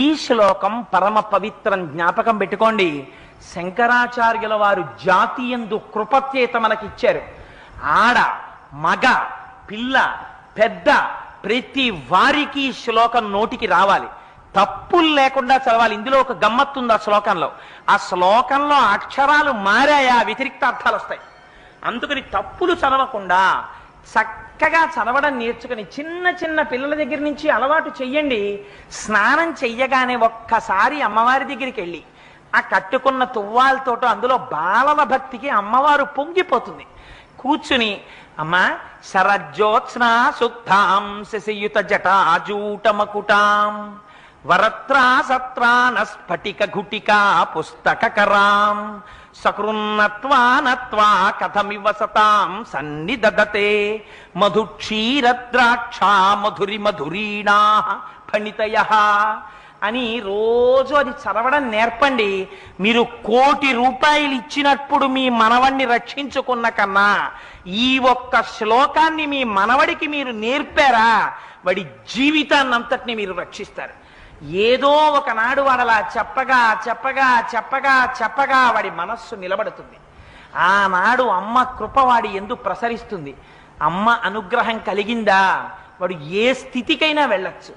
ఈ శ్లోకం పరమ పవిత్రం, జ్ఞాపకం పెట్టుకోండి. శంకరాచార్యుల వారు జాతియందు కృపచేత మనకిచ్చారు. ఆడ మగ పిల్ల పెద్ద ప్రతి వారికి శ్లోకం నోటికి రావాలి, తప్పులు లేకుండా చదవాలి. ఇందులో ఒక గమ్మత్తుంది ఆ శ్లోకంలో. ఆ శ్లోకంలో అక్షరాలు మారాయా వ్యతిరిక్త అర్థాలు వస్తాయి. అందుకని తప్పులు చదవకుండా చక్కగా చదవడం నేర్చుకుని చిన్న చిన్న పిల్లల దగ్గర నుంచి అలవాటు చెయ్యండి. స్నానం చెయ్యగానే ఒక్కసారి అమ్మవారి దగ్గరికి వెళ్ళి ఆ కట్టుకున్న తువ్వాలతోటో అందులో బాలల భక్తికి అమ్మవారు పొంగిపోతుంది. కూర్చుని అమ్మా శరజ్యోత్స్నా సుక్తాం శశియుత జటాజూటమకుటాం వరత్రా సత్రాన స్ఫటిక ఘుటికా పుస్తకరాం సకృన్నత్వా కథమివ సతాం సన్నిదదతే మధుక్షీరద్రాక్షా మధురి మధురీణా ఫణితయః అని రోజు అది చదవడం నేర్పండి. మీరు 1,00,00,000 రూపాయలు ఇచ్చినప్పుడు మీ మనవణ్ణి రక్షించుకున్న కన్నా ఈ ఒక్క శ్లోకాన్ని మీ మనవడికి మీరు నేర్పారా, వాడి జీవితాన్నంతటిని మీరు రక్షిస్తారు. ఏదో ఒకనాడు వాడలా చెప్పగా చెప్పగా చెప్పగా చెప్పగా వాడి మనస్సు నిలబడుతుంది. ఆనాడు అమ్మ కృప వాడి ఎందు ప్రసరిస్తుంది. అమ్మ అనుగ్రహం కలిగిందా వాడు ఏ స్థితికైనా వెళ్ళొచ్చు.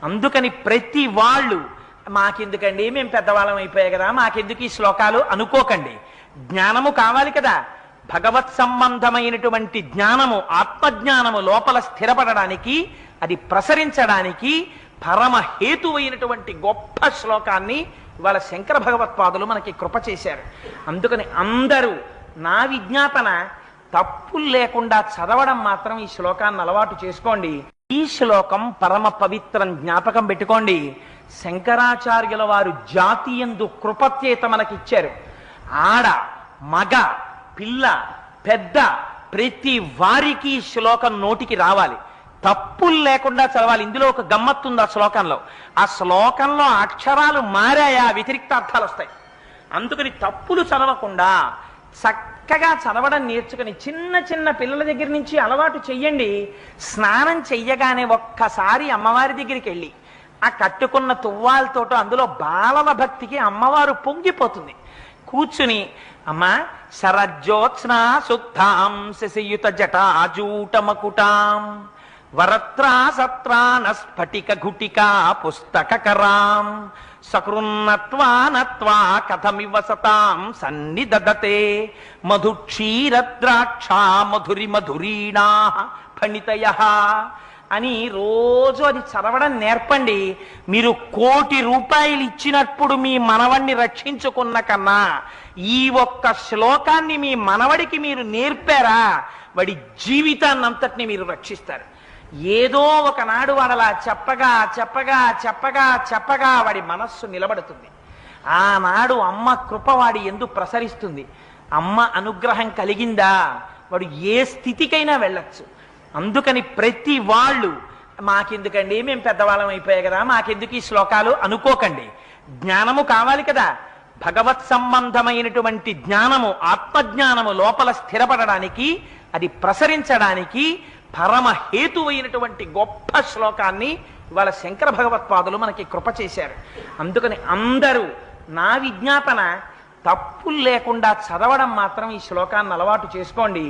అందుకని ప్రతి వాళ్ళు మాకెందుకండి, మేము పెద్దవాళ్ళం అయిపోయాయి కదా, మాకెందుకు ఈ శ్లోకాలు అనుకోకండి. జ్ఞానము కావాలి కదా, భగవత్ సంబంధమైనటువంటి జ్ఞానము ఆత్మజ్ఞానము లోపల స్థిరపడడానికి అది ప్రసరించడానికి పరమ హేతువైనటువంటి గొప్ప శ్లోకాన్ని ఇవాళ శంకర భగవత్పాదులు మనకి కృప చేశారు. అందుకని అందరూ నా విజ్ఞాపన తప్పులు లేకుండా చదవడం మాత్రం ఈ శ్లోకాన్ని అలవాటు చేసుకోండి. ఈ శ్లోకం పరమ పవిత్రం, జ్ఞాపకం పెట్టుకోండి. శంకరాచార్యుల వారు జాతియందు కృపచేత మనకిచ్చారు. ఆడ మగ పిల్ల పెద్ద ప్రతి వారికి శ్లోకం నోటికి రావాలి, తప్పులు లేకుండా చదవాలి. ఇందులో ఒక గమ్మత్తుంది ఆ శ్లోకంలో. ఆ శ్లోకంలో అక్షరాలు మారాయా వ్యతిరిక్త అర్థాలు వస్తాయి. అందుకని తప్పులు చదవకుండా చక్కగా చదవడం నేర్చుకుని చిన్న చిన్న పిల్లల దగ్గర నుంచి అలవాటు చెయ్యండి. స్నానం చెయ్యగానే ఒక్కసారి అమ్మవారి దగ్గరికి వెళ్ళి ఆ కట్టుకున్న తువ్వాలతోటో అందులో బాలల భక్తికి అమ్మవారు పొంగిపోతుంది. కూర్చుని అమ్మా శరజ్యోత్స్నా సుక్తాం శశియుత జటాజూటమకుటాం వరత్రా సత్రాన స్ఫటిక ఘుటికా పుస్తకరాం సకృన్నత్వా కథమివ సతాం సన్నిదదతే మధుక్షీరద్రాక్షా మధురి మధురీణా ఫణితయః అని రోజు అది చదవడం నేర్పండి. మీరు 1,00,00,000 రూపాయలు ఇచ్చినప్పుడు మీ మనవణ్ణి రక్షించుకున్న కన్నా ఈ ఒక్క శ్లోకాన్ని మీ మనవడికి మీరు నేర్పారా, వాడి జీవితాన్నంతటిని మీరు రక్షిస్తారు. ఏదో ఒకనాడు వాడలా చెప్పగా చెప్పగా చెప్పగా చెప్పగా వాడి మనస్సు నిలబడుతుంది. ఆనాడు అమ్మ కృప వాడి ఎందు ప్రసరిస్తుంది. అమ్మ అనుగ్రహం కలిగిందా వాడు ఏ స్థితికైనా వెళ్ళొచ్చు. అందుకని ప్రతి వాళ్ళు మాకెందుకండి, మేము పెద్దవాళ్ళం అయిపోయాయి కదా, మాకెందుకు ఈ శ్లోకాలు అనుకోకండి. జ్ఞానము కావాలి కదా, భగవత్ సంబంధమైనటువంటి జ్ఞానము ఆత్మజ్ఞానము లోపల స్థిరపడడానికి అది ప్రసరించడానికి పరమ హేతువైనటువంటి గొప్ప శ్లోకాన్ని ఇవాళ శంకర భగవత్పాదులు మనకి కృప చేశారు. అందుకని అందరూ నా విజ్ఞాపన తప్పులు లేకుండా చదవడం మాత్రం ఈ శ్లోకాన్ని అలవాటు చేసుకోండి.